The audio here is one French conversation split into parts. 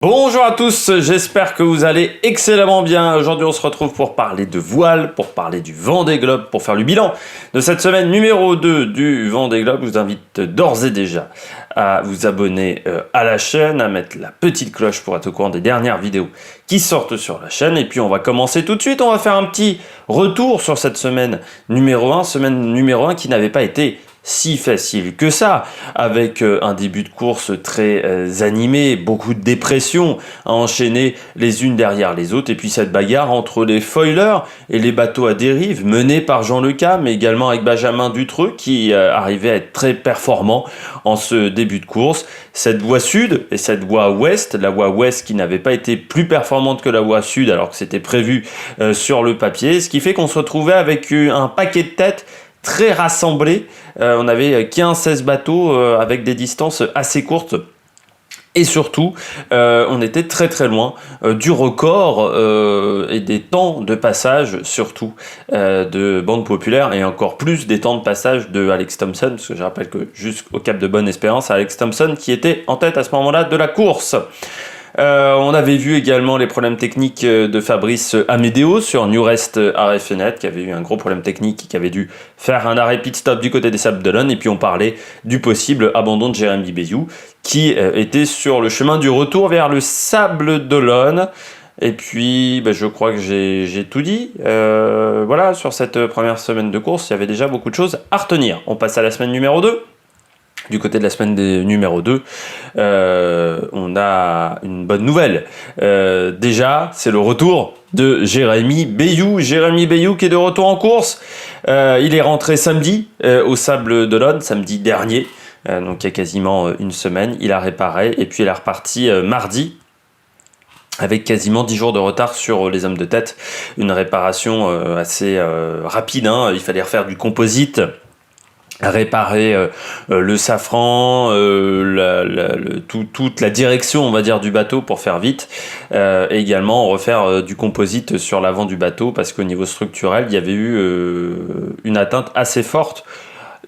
Bonjour à tous, j'espère que vous allez excellemment bien. Aujourd'hui on se retrouve pour parler de voile, pour parler du Vendée Globe, pour faire le bilan de cette semaine numéro 2 du Vendée Globe. Je vous invite d'ores et déjà à vous abonner à la chaîne, à mettre la petite cloche pour être au courant des dernières vidéos qui sortent sur la chaîne. Et puis on va commencer tout de suite, on va faire un petit retour sur cette semaine numéro 1 qui n'avait pas été si facile que ça, avec un début de course très animé, beaucoup de dépression à enchaîner les unes derrière les autres, et puis cette bagarre entre les foilers et les bateaux à dérive menés par Jean Lecas, mais également avec Benjamin Dutreux qui arrivait à être très performant en ce début de course. Cette voie sud et cette voie ouest, la voie ouest qui n'avait pas été plus performante que la voie sud alors que c'était prévu sur le papier, ce qui fait qu'on se retrouvait avec un paquet de têtes très rassemblés. On avait 15-16 bateaux avec des distances assez courtes. Et surtout, on était très très loin du record et des temps de passage, surtout de Banque Populaire, et encore plus des temps de passage de Alex Thompson, parce que je rappelle que jusqu'au Cap de Bonne-Espérance, Alex Thompson qui était en tête à ce moment-là de la course. On avait vu également les problèmes techniques de Fabrice Amédéo sur New Rest RFNet, qui avait eu un gros problème technique et qui avait dû faire un arrêt pit stop du côté des Sables d'Olonne. Et puis on parlait du possible abandon de Jérémy Bayou qui était sur le chemin du retour vers le Sable d'Olonne. Et puis je crois que j'ai tout dit. Voilà, sur cette première semaine de course, il y avait déjà beaucoup de choses à retenir. On passe à la semaine numéro 2. Du côté de la semaine numéro 2, on a une bonne nouvelle. Déjà, c'est le retour de Jérémy Bayou. Jérémy Bayou qui est de retour en course. Il est rentré samedi au Sable d'Olonne, samedi dernier, donc il y a quasiment une semaine. Il a réparé et puis il est reparti mardi, avec quasiment 10 jours de retard sur les hommes de tête. Une réparation assez rapide, il fallait refaire du composite, réparer le safran, toute la direction, on va dire, du bateau pour faire vite, et également refaire du composite sur l'avant du bateau parce qu'au niveau structurel, il y avait eu une atteinte assez forte.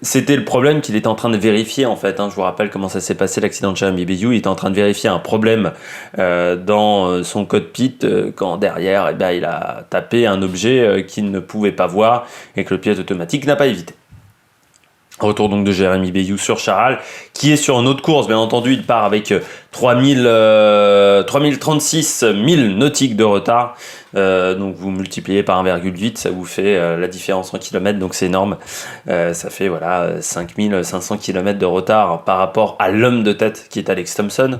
C'était le problème qu'il était en train de vérifier en fait. Je vous rappelle comment ça s'est passé l'accident de Jérémy Bayou. Il était en train de vérifier un problème dans son cockpit quand derrière, il a tapé un objet qu'il ne pouvait pas voir et que le pilote automatique n'a pas évité. Retour donc de Jérémy Bayou sur Charal, qui est sur une autre course. Bien entendu, il part avec 3036 milles nautiques de retard. Donc vous multipliez par 1,8, ça vous fait la différence en kilomètres, donc c'est énorme. Ça fait 5500 km de retard par rapport à l'homme de tête qui est Alex Thompson.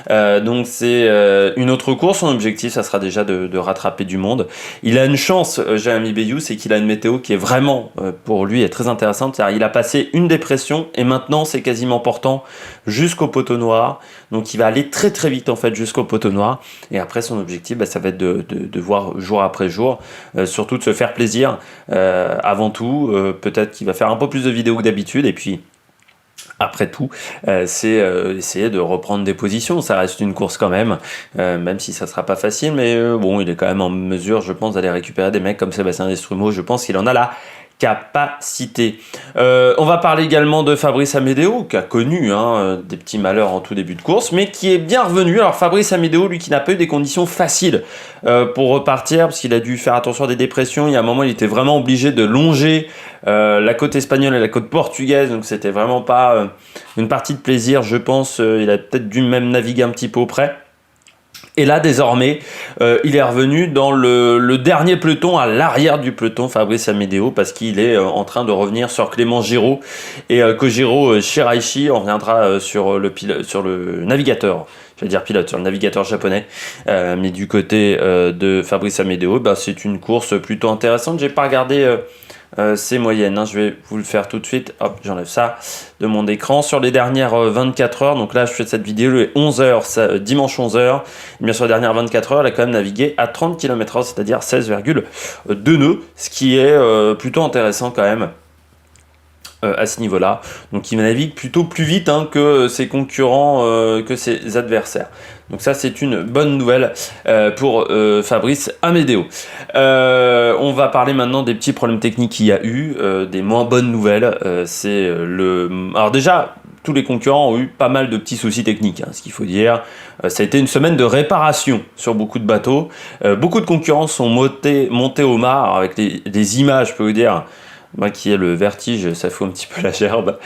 Donc c'est une autre course. Son objectif, ça sera déjà de rattraper du monde. Il a une chance, Jérémy Bayou, c'est qu'il a une météo qui est vraiment, pour lui, est très intéressante. C'est-à-dire, il a passé une dépression et maintenant c'est quasiment portant jusqu'au poteau noir. Donc il va aller très très vite en fait jusqu'au poteau noir. Et après son objectif, ça va être de voir jour après jour, surtout de se faire plaisir avant tout. Peut-être qu'il va faire un peu plus de vidéos que d'habitude et puis après tout, c'est essayer de reprendre des positions. Ça reste une course quand même si ça sera pas facile, mais il est quand même en mesure, je pense, d'aller récupérer des mecs comme Sébastien Destrumeau. Je pense qu'il en a la capacité. On va parler également de Fabrice Amédéo, qui a connu des petits malheurs en tout début de course, mais qui est bien revenu. Alors Fabrice Amédéo, lui, qui n'a pas eu des conditions faciles pour repartir, parce qu'il a dû faire attention à des dépressions. Il y a un moment, il était vraiment obligé de longer la côte espagnole et la côte portugaise, donc c'était vraiment pas une partie de plaisir, je pense. Il a peut-être dû même naviguer un petit peu auprès. Et là, désormais, il est revenu dans le dernier peloton, à l'arrière du peloton, Fabrice Amédéo, parce qu'il est en train de revenir sur Clément Giraud et Kojiro Shiraishi. On reviendra sur le navigateur, j'allais dire pilote, sur le navigateur japonais. Mais du côté de Fabrice Amédéo, c'est une course plutôt intéressante. J'ai pas regardé ses moyennes, je vais vous le faire tout de suite. Hop, j'enlève ça de mon écran. Sur les dernières 24 heures, donc là je fais cette vidéo le 11h, dimanche 11h, et bien sur les dernières 24 heures, elle a quand même navigué à 30 km/h, c'est-à dire 16,2 nœuds, ce qui est plutôt intéressant quand même. À ce niveau-là, donc il navigue plutôt plus vite que ses concurrents, que ses adversaires. Donc ça c'est une bonne nouvelle pour Fabrice Amédéo. On va parler maintenant des petits problèmes techniques qu'il y a eu, des moins bonnes nouvelles. Alors déjà, tous les concurrents ont eu pas mal de petits soucis techniques, hein, ce qu'il faut dire. Ça a été une semaine de réparation sur beaucoup de bateaux. Beaucoup de concurrents sont montés au mât. Alors avec des images, je peux vous dire, moi qui ai le vertige, ça fout un petit peu la gerbe,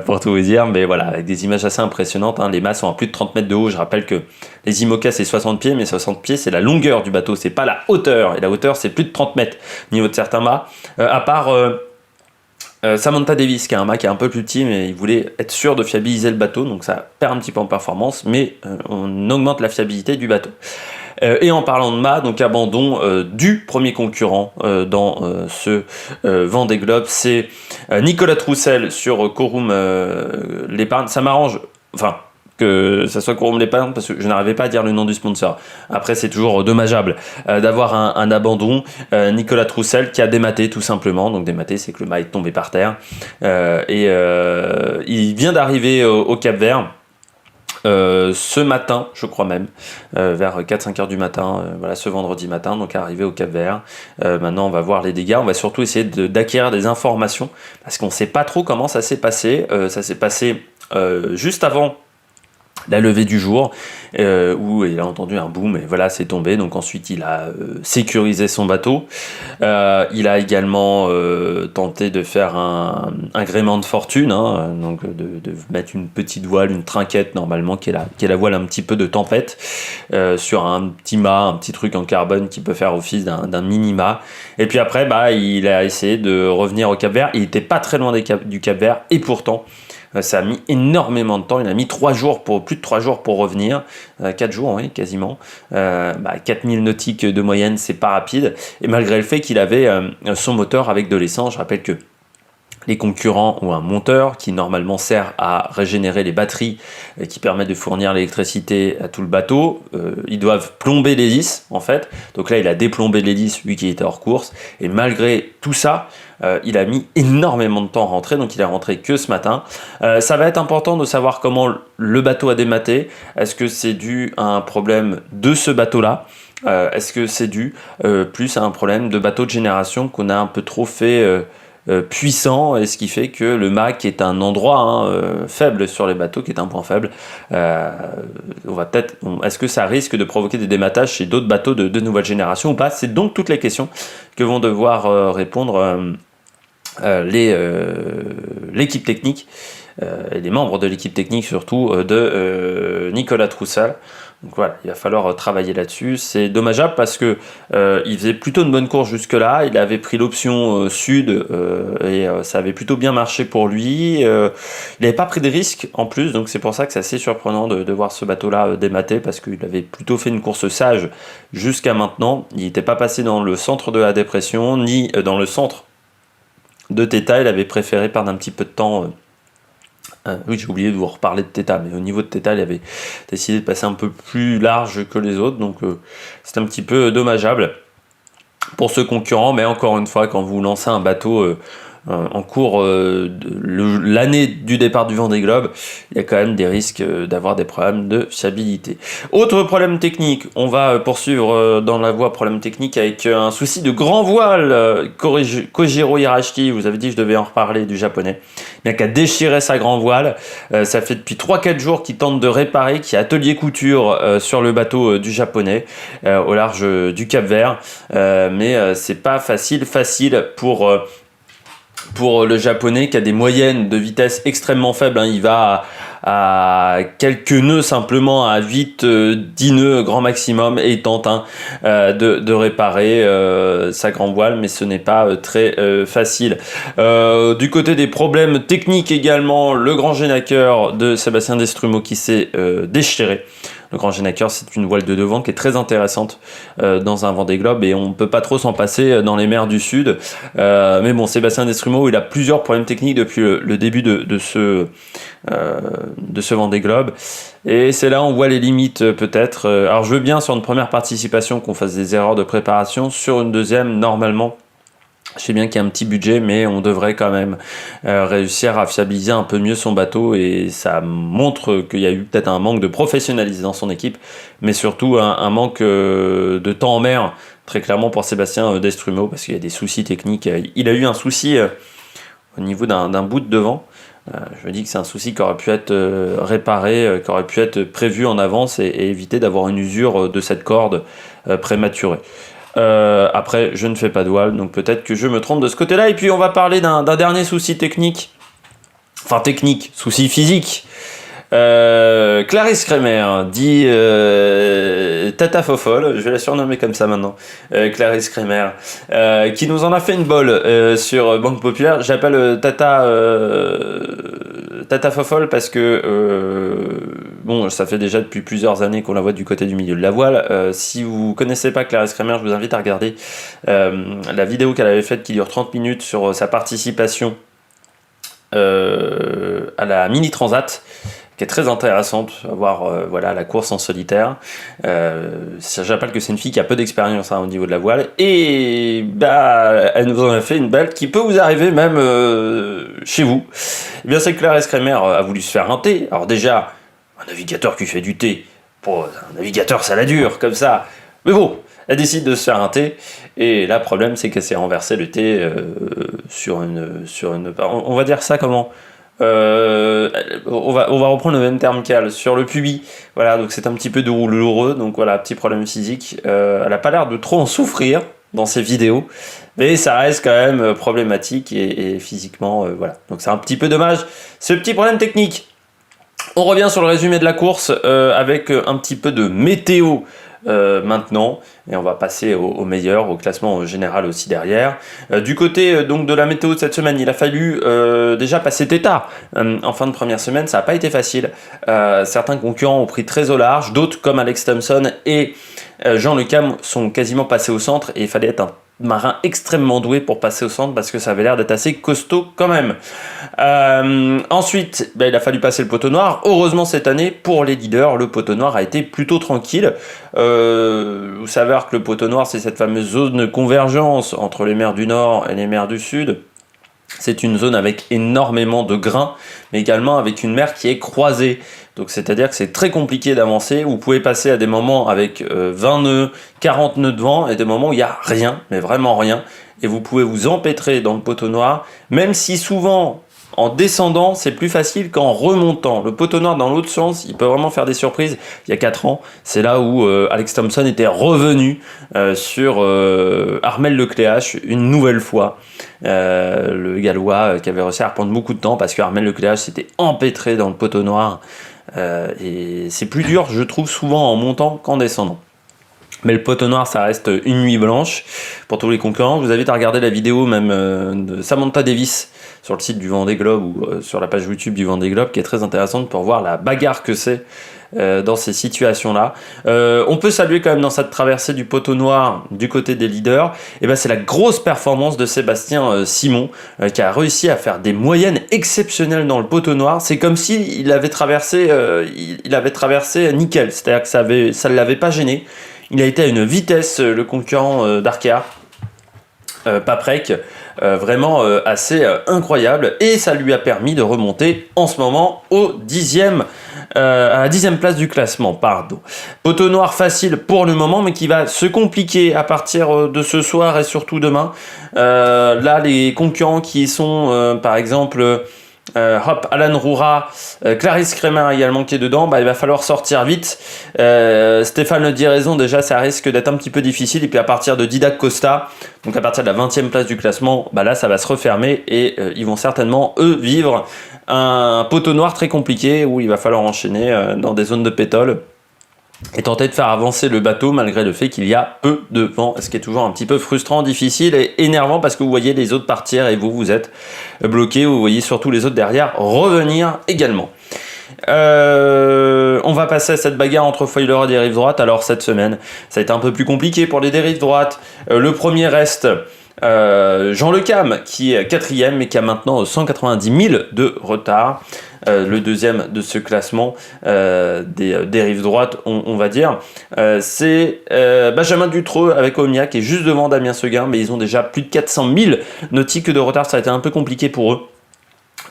pour tout vous dire. Mais voilà, avec des images assez impressionnantes, hein. Les mâts sont à plus de 30 mètres de haut. Je rappelle que les IMOCA, c'est 60 pieds, mais 60 pieds, c'est la longueur du bateau, c'est pas la hauteur. Et la hauteur, c'est plus de 30 mètres au niveau de certains mâts. À part Samantha Davis, qui a un mât qui est un peu plus petit, mais il voulait être sûr de fiabiliser le bateau, donc ça perd un petit peu en performance, mais on augmente la fiabilité du bateau. Et en parlant de mât, donc abandon du premier concurrent dans ce Vendée Globe, c'est Nicolas Troussel sur Corum l'épargne. Ça m'arrange, enfin, que ça soit Corum l'épargne, parce que je n'arrivais pas à dire le nom du sponsor. Après, c'est toujours dommageable d'avoir un abandon. Nicolas Troussel qui a dématé tout simplement. Donc dématé, c'est que le mât est tombé par terre. Il vient d'arriver au Cap-Vert. Ce matin, je crois même, vers 4-5 heures du matin, voilà, ce vendredi matin, donc arrivé au Cap-Vert. Maintenant, on va voir les dégâts. On va surtout essayer d'acquérir des informations parce qu'on ne sait pas trop comment ça s'est passé. Ça s'est passé juste avant la levée du jour, où il a entendu un boom et voilà, c'est tombé. Donc ensuite il a sécurisé son bateau. Il a également tenté de faire un gréement de fortune, hein, donc de mettre une petite voile, une trinquette normalement, qui est la voile un petit peu de tempête, sur un petit mât, un petit truc en carbone qui peut faire office d'un mini-mât. Et puis après, il a essayé de revenir au Cap-Vert. Il n'était pas très loin du Cap-Vert, et pourtant ça a mis énormément de temps. Il a mis plus de 3 jours pour revenir. 4 jours, oui, quasiment. 4000 nautiques de moyenne, c'est pas rapide. Et malgré le fait qu'il avait son moteur avec de l'essence, je rappelle que les concurrents ont un monteur qui normalement sert à régénérer les batteries qui permettent de fournir l'électricité à tout le bateau. Ils doivent plomber l'hélice en fait. Donc là il a déplombé l'hélice lui qui était hors course. Et malgré tout ça, il a mis énormément de temps à rentrer. Donc il est rentré que ce matin. Ça va être important de savoir comment le bateau a dématé. Est-ce que c'est dû à un problème de ce bateau-là ? Est-ce que c'est dû plus à un problème de bateau de génération qu'on a un peu trop fait puissant, et ce qui fait que le mât, qui est un endroit faible sur les bateaux, qui est un point faible, est-ce que ça risque de provoquer des dématages chez d'autres bateaux de nouvelle génération ou pas? C'est donc toutes les questions que vont devoir répondre l'équipe technique et les membres de l'équipe technique surtout de Nicolas Troussel. Donc voilà, il va falloir travailler là-dessus. C'est dommageable parce que il faisait plutôt une bonne course jusque-là. Il avait pris l'option sud et ça avait plutôt bien marché pour lui. Il n'avait pas pris de risques en plus, donc c'est pour ça que c'est assez surprenant de voir ce bateau-là démater, parce qu'il avait plutôt fait une course sage jusqu'à maintenant. Il n'était pas passé dans le centre de la dépression ni dans le centre de Theta. Il avait préféré perdre un petit peu de temps. Oui, j'ai oublié de vous reparler de Theta, mais au niveau de Theta, il avait décidé de passer un peu plus large que les autres, donc c'est un petit peu dommageable pour ce concurrent. Mais encore une fois, quand vous lancez un bateau en cours l'année du départ du Vendée Globe, il y a quand même des risques d'avoir des problèmes de fiabilité. Autre problème technique, on va poursuivre dans la voie problème technique avec un souci de grand voile. Kojiro Hirashiki, vous avez dit que je devais en reparler, du japonais, bien qu'à déchirer sa grand voile. Ça fait depuis 3-4 jours qu'il tente de réparer, qu'il y a atelier couture sur le bateau du japonais au large du Cap-Vert, mais c'est pas facile pour le japonais, qui a des moyennes de vitesse extrêmement faibles, hein. Il va à quelques nœuds simplement, à 8-10 nœuds grand maximum, et il tente de réparer sa grand voile, mais ce n'est pas très facile. Du côté des problèmes techniques également, le grand génaqueur de Sébastien Destrumeau qui s'est déchiré. Le grand génaqueur, c'est une voile de devant qui est très intéressante dans un Vendée Globe, et on ne peut pas trop s'en passer dans les mers du Sud. Mais bon, Sébastien Destrumeau, il a plusieurs problèmes techniques depuis le début de ce Vendée Globe. Et c'est là où on voit les limites peut-être. Alors je veux bien sur une première participation qu'on fasse des erreurs de préparation. Sur une deuxième, normalement, je sais bien qu'il y a un petit budget, mais on devrait quand même réussir à fiabiliser un peu mieux son bateau, et ça montre qu'il y a eu peut-être un manque de professionnalisme dans son équipe, mais surtout un manque de temps en mer, très clairement pour Sébastien Destrumeau, parce qu'il y a des soucis techniques. Il a eu un souci au niveau d'un bout de devant, Je me dis que c'est un souci qui aurait pu être réparé, qui aurait pu être prévu en avance et éviter d'avoir une usure de cette corde prématurée. Après, je ne fais pas de voile, donc peut-être que je me trompe de ce côté-là. Et puis on va parler d'un dernier souci technique. Enfin technique, souci physique. Clarisse Kremer, dit Tata Fofol, je vais la surnommer comme ça maintenant, Clarisse Kremer, qui nous en a fait une bolle sur Banque Populaire. J'appelle Tata Fofol parce que bon, ça fait déjà depuis plusieurs années qu'on la voit du côté du milieu de la voile. Si vous connaissez pas Clarisse Kremer, je vous invite à regarder la vidéo qu'elle avait faite qui dure 30 minutes sur sa participation à la Mini Transat, qui est très intéressante à voir, voilà, la course en solitaire. J'appelle que c'est une fille qui a peu d'expérience au niveau de la voile, et bah, elle nous en a fait une belle qui peut vous arriver même chez vous. Eh bien, c'est que Clarisse Kremer a voulu se faire un thé. Alors déjà, un navigateur qui fait du thé, pour un navigateur ça la dure comme ça, mais bon, elle décide de se faire un thé, et là, le problème, c'est qu'elle s'est renversé le thé sur une... On va dire ça comment on va reprendre le même terme qu'elle, sur le pubis. Voilà, donc c'est un petit peu douloureux, donc voilà, petit problème physique. Elle a pas l'air de trop en souffrir dans ses vidéos, mais ça reste quand même problématique et physiquement, voilà. Donc c'est un petit peu dommage, ce petit problème technique. On revient sur le résumé de la course avec un petit peu de météo maintenant, et on va passer au meilleur, au classement général aussi derrière. Du côté donc de la météo de cette semaine, il a fallu déjà passer Tétard en fin de première semaine, ça n'a pas été facile. Certains concurrents ont pris très au large, d'autres comme Alex Thompson et Jean Le Cam sont quasiment passés au centre, et il fallait être un marin extrêmement doué pour passer au centre parce que ça avait l'air d'être assez costaud quand même. Ensuite, il a fallu passer le poteau noir. Heureusement cette année, pour les leaders, le poteau noir a été plutôt tranquille. Vous savez que le poteau noir, c'est cette fameuse zone de convergence entre les mers du Nord et les mers du Sud. C'est une zone avec énormément de grains, mais également avec une mer qui est croisée. Donc c'est-à-dire que c'est très compliqué d'avancer. Vous pouvez passer à des moments avec 20 nœuds, 40 nœuds de vent, et des moments où il n'y a rien, mais vraiment rien. Et vous pouvez vous empêtrer dans le poteau noir, même si souvent, en descendant, c'est plus facile qu'en remontant. Le poteau noir dans l'autre sens, il peut vraiment faire des surprises. Il y a 4 ans, c'est là où Alex Thompson était revenu sur Armel Lecléache une nouvelle fois. Le Gallois qui avait réussi à reprendre beaucoup de temps parce que Armel Lecléache s'était empêtré dans le poteau noir. Et c'est plus dur, je trouve, souvent en montant qu'en descendant. Mais le poteau noir, ça reste une nuit blanche pour tous les concurrents. Je vous invite à regarder la vidéo même de Samantha Davis sur le site du Vendée Globe ou sur la page YouTube du Vendée Globe, qui est très intéressante pour voir la bagarre que c'est dans ces situations-là. On peut saluer quand même dans cette traversée du poteau noir du côté des leaders, et ben c'est la grosse performance de Sébastien Simon qui a réussi à faire des moyennes exceptionnelles dans le poteau noir. C'est comme si il avait traversé nickel, c'est-à-dire que ça ne l'avait pas gêné. Il a été à une vitesse, le concurrent d'Arkea, Paprec, vraiment assez incroyable, et ça lui a permis de remonter en ce moment à la 10e place du classement. Poteau noir facile pour le moment, mais qui va se compliquer à partir de ce soir et surtout demain. Là, les concurrents qui sont par exemple Alan Roura, Clarisse Kremer également qui est dedans, il va falloir sortir vite. Stéphane Le Diraison, déjà ça risque d'être un petit peu difficile, et puis à partir de Didac Costa, donc à partir de la 20e place du classement, là ça va se refermer, et ils vont certainement eux vivre un poteau noir très compliqué où il va falloir enchaîner dans des zones de pétole et tenter de faire avancer le bateau malgré le fait qu'il y a peu de vent, ce qui est toujours un petit peu frustrant, difficile et énervant, parce que vous voyez les autres partir et vous êtes bloqué, vous voyez surtout les autres derrière revenir également. On va passer à cette bagarre entre foiler et dérive droite. Alors cette semaine, ça a été un peu plus compliqué pour les dérives droites. Le premier reste Jean Le Cam, qui est 4e, mais qui a maintenant 190 000 de retard. Le deuxième de ce classement des dérives droites, on va dire, c'est Benjamin Dutreux avec Omnia, qui est juste devant Damien Seguin, mais ils ont déjà plus de 400 000 nautiques de retard. Ça a été un peu compliqué pour eux.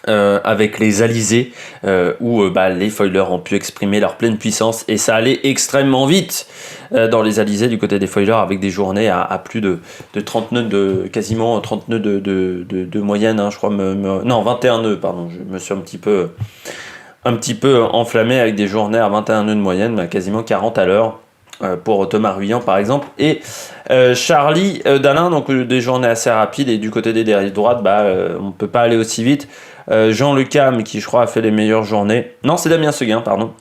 avec les alizés où les foilers ont pu exprimer leur pleine puissance et ça allait extrêmement vite dans les alizés du côté des foilers avec des journées à plus de 30 nœuds, quasiment 30 nœuds de moyenne, hein, je crois, non 21 nœuds, pardon, je me suis un petit peu enflammé avec des journées à 21 nœuds de moyenne, quasiment 40 à l'heure. Pour Thomas Ruyant par exemple et Charlie Dalin, donc des journées assez rapides, et du côté des dérives droites on peut pas aller aussi vite. Jean Le Cam qui je crois a fait les meilleures journées, non c'est Damien Seguin pardon,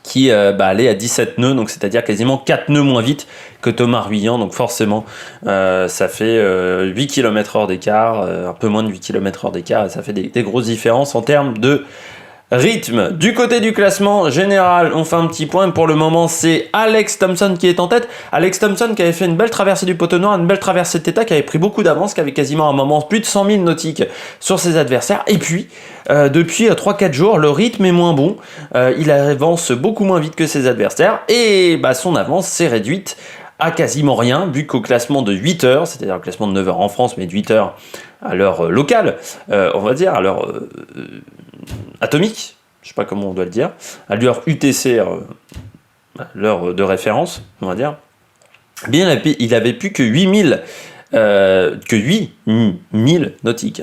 qui allait à 17 nœuds, donc c'est-à-dire quasiment 4 nœuds moins vite que Thomas Ruyant, donc forcément ça fait 8 km/h d'écart, un peu moins de 8 km/h d'écart, et ça fait des grosses différences en termes de rythme. Du côté du classement général, on fait un petit point. Pour le moment, c'est Alex Thompson qui est en tête. Alex Thompson qui avait fait une belle traversée du poteau noir, une belle traversée de Theta, qui avait pris beaucoup d'avance, qui avait quasiment à un moment plus de 100 000 nautiques sur ses adversaires. Et puis, depuis 3-4 jours, le rythme est moins bon. Il avance beaucoup moins vite que ses adversaires. Et son avance s'est réduite à quasiment rien, vu qu'au classement de 8 heures, c'est-à-dire le classement de 9 heures en France, mais de 8 heures à l'heure locale, on va dire, à l'heure atomique, je sais pas comment on doit le dire, à l'heure UTC, l'heure de référence, on va dire, bien il avait plus que 8000 nautiques,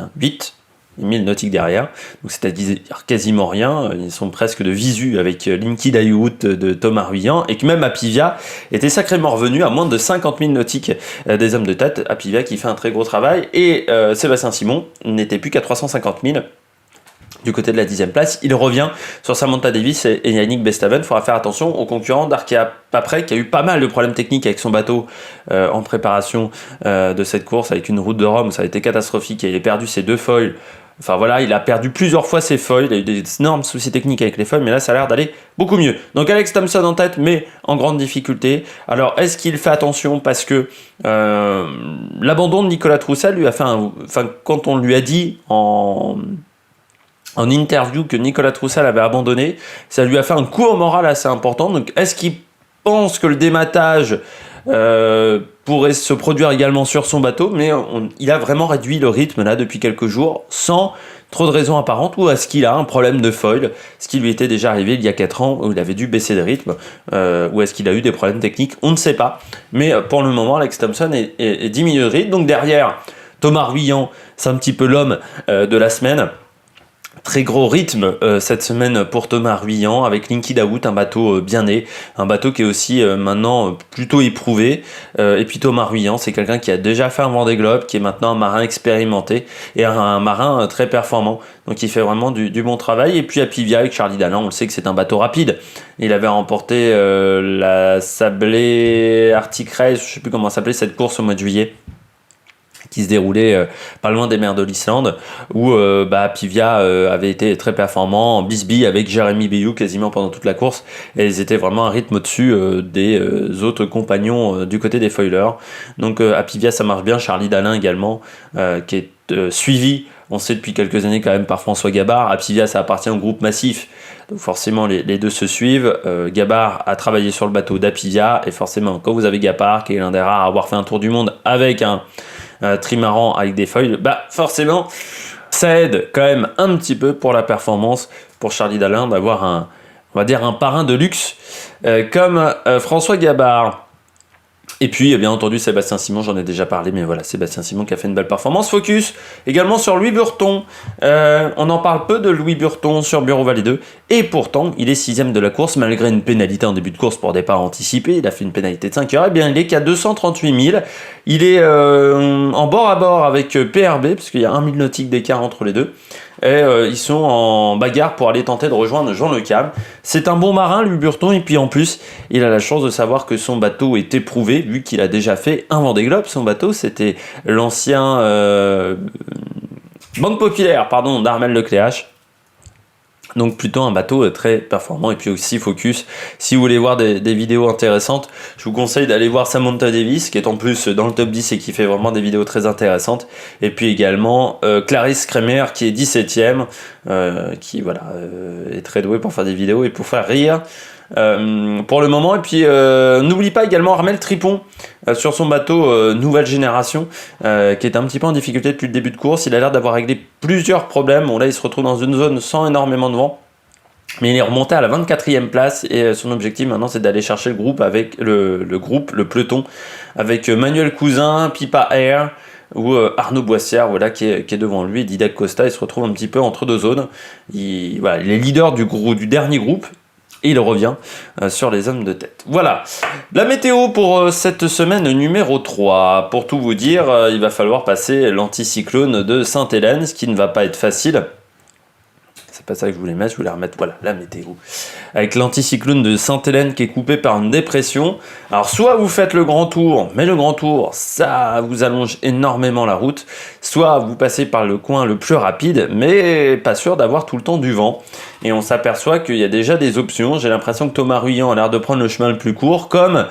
8000 nautiques derrière, donc c'est-à-dire quasiment rien. Ils sont presque de visu avec Linky Dayhout de Thomas Ruyant, et que même Apivia était sacrément revenu à moins de 50 000 nautiques des hommes de tête. Apivia qui fait un très gros travail, et Sébastien Simon n'était plus qu'à 350 000 du côté de la 10e place. Il revient sur Samantha Davis et Yannick Bestaven. Il faudra faire attention aux concurrents d'Arkea Paprec, qui a eu pas mal de problèmes techniques avec son bateau en préparation de cette course, avec une route de Rome. Ça a été catastrophique, et il a perdu ses 2 foils. Enfin voilà, il a perdu plusieurs fois ses foils, il a eu des énormes soucis techniques avec les foils, mais là ça a l'air d'aller beaucoup mieux. Donc Alex Thompson en tête, mais en grande difficulté. Alors est-ce qu'il fait attention parce que l'abandon de Nicolas Troussel lui a fait quand on lui a dit en interview que Nicolas Troussel avait abandonné, ça lui a fait un coup au moral assez important. Donc est-ce qu'il pense que le dématage pourrait se produire également sur son bateau, mais il a vraiment réduit le rythme là depuis quelques jours sans trop de raisons apparentes, ou est-ce qu'il a un problème de foil, ce qui lui était déjà arrivé il y a 4 ans où il avait dû baisser de rythme, ou est-ce qu'il a eu des problèmes techniques, on ne sait pas. Mais pour le moment, Alex Thompson est diminué de rythme. Donc derrière, Thomas Ruyant, c'est un petit peu l'homme de la semaine. Très gros rythme cette semaine pour Thomas Ruyant, avec Linky Dayhout, un bateau bien né, un bateau qui est aussi maintenant plutôt éprouvé. Et puis Thomas Ruyant, c'est quelqu'un qui a déjà fait un Vendée Globe, qui est maintenant un marin expérimenté et un marin très performant. Donc il fait vraiment du bon travail. Et puis Apivia avec Charlie Dalin, on le sait que c'est un bateau rapide. Il avait remporté la Sablé Arctic Race, je ne sais plus comment s'appelait cette course au mois de juillet, qui se déroulait pas loin des mers de l'Islande, où Apivia avait été très performant en bisbee avec Jérémy Bayou quasiment pendant toute la course, et ils étaient vraiment un rythme au-dessus des autres compagnons du côté des foilers. Donc Apivia ça marche bien. Charlie Dalin également, qui est suivi, on sait depuis quelques années quand même, par François Gabard. Apivia ça appartient au groupe Massif, donc forcément les deux se suivent. Gabard a travaillé sur le bateau d'Apivia, et forcément quand vous avez Gabard, qui est l'un des rares à avoir fait un tour du monde avec un trimaran avec des foils, forcément ça aide quand même un petit peu pour la performance pour Charlie Dalin d'avoir on va dire un parrain de luxe comme François Gabard. Et puis bien entendu Sébastien Simon, j'en ai déjà parlé, mais voilà, Sébastien Simon qui a fait une belle performance. Focus également sur Louis Burton. On en parle peu de Louis Burton sur Bureau Vallée 2, et pourtant il est 6ème de la course malgré une pénalité en début de course pour départ anticipé. Il a fait une pénalité de 5 heures, et bien il est qu'à 238 000. Il est en bord à bord avec PRB, parce qu'il y a 1 000 nautiques d'écart entre les deux. Et ils sont en bagarre pour aller tenter de rejoindre Jean Le Cam. C'est un bon marin, Louis Burton, et puis en plus il a la chance de savoir que son bateau est éprouvé, vu qu'il a déjà fait un Vendée Globe. Son bateau, c'était l'ancien Banque Populaire d'Armel Lecléache. Donc plutôt un bateau très performant. Et puis aussi Focus, si vous voulez voir des vidéos intéressantes, je vous conseille d'aller voir Samantha Davis, qui est en plus dans le top 10 et qui fait vraiment des vidéos très intéressantes. Et puis également Clarisse Kremer, qui est 17ème, qui est très douée pour faire des vidéos et pour faire rire pour le moment. Et puis n'oublie pas également Armel Tripon sur son bateau nouvelle génération qui est un petit peu en difficulté depuis le début de course. Il a l'air d'avoir réglé plusieurs problèmes. Bon là il se retrouve dans une zone sans énormément de vent. Mais il est remonté à la 24e place et son objectif maintenant c'est d'aller chercher le groupe avec le peloton avec Manuel Cousin, Pipa Air ou Arnaud Boissière voilà, qui est devant lui. Didac Costa il se retrouve un petit peu entre deux zones. Il est leader du dernier groupe et il revient sur les hommes de tête. Voilà, la météo pour cette semaine numéro 3. Pour tout vous dire, il va falloir passer l'anticyclone de Sainte-Hélène, ce qui ne va pas être facile. C'est pas ça que je voulais mettre, je voulais remettre voilà, la météo. Avec l'anticyclone de Sainte-Hélène qui est coupé par une dépression. Alors soit vous faites le grand tour, mais le grand tour, ça vous allonge énormément la route. Soit vous passez par le coin le plus rapide, mais pas sûr d'avoir tout le temps du vent. Et on s'aperçoit qu'il y a déjà des options. J'ai l'impression que Thomas Ruyant a l'air de prendre le chemin le plus court, comme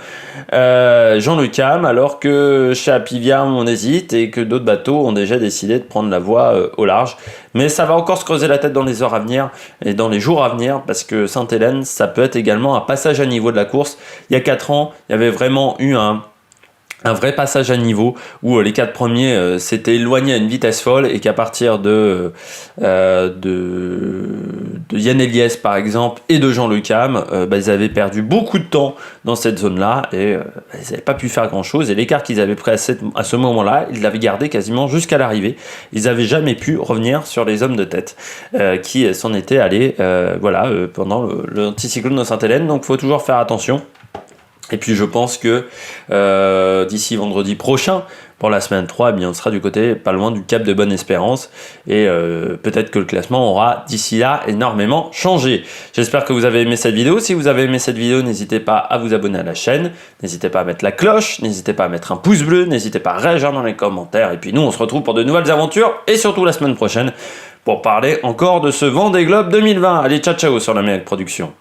Jean Le Cam, alors que chez Apivia on hésite et que d'autres bateaux ont déjà décidé de prendre la voie au large. Mais ça va encore se creuser la tête dans les heures à venir et dans les jours à venir, parce que Sainte-Hélène, ça peut être également un passage à niveau de la course. Il y a 4 ans, il y avait vraiment eu un vrai passage à niveau où les 4 premiers s'étaient éloignés à une vitesse folle et qu'à partir de Yann Eliès par exemple et de Jean Le Cam, ils avaient perdu beaucoup de temps dans cette zone-là et ils n'avaient pas pu faire grand-chose, et l'écart qu'ils avaient pris à ce moment-là, ils l'avaient gardé quasiment jusqu'à l'arrivée. Ils n'avaient jamais pu revenir sur les hommes de tête qui s'en étaient allés pendant l'anticyclone de Sainte-Hélène, donc il faut toujours faire attention. Et puis je pense que d'ici vendredi prochain, pour la semaine 3, on sera du côté pas loin du Cap de Bonne-Espérance. Et peut-être que le classement aura d'ici là énormément changé. J'espère que vous avez aimé cette vidéo. Si vous avez aimé cette vidéo, n'hésitez pas à vous abonner à la chaîne. N'hésitez pas à mettre la cloche. N'hésitez pas à mettre un pouce bleu. N'hésitez pas à réagir dans les commentaires. Et puis nous, on se retrouve pour de nouvelles aventures. Et surtout la semaine prochaine pour parler encore de ce Vendée Globe 2020. Allez, ciao ciao sur la Méric Production.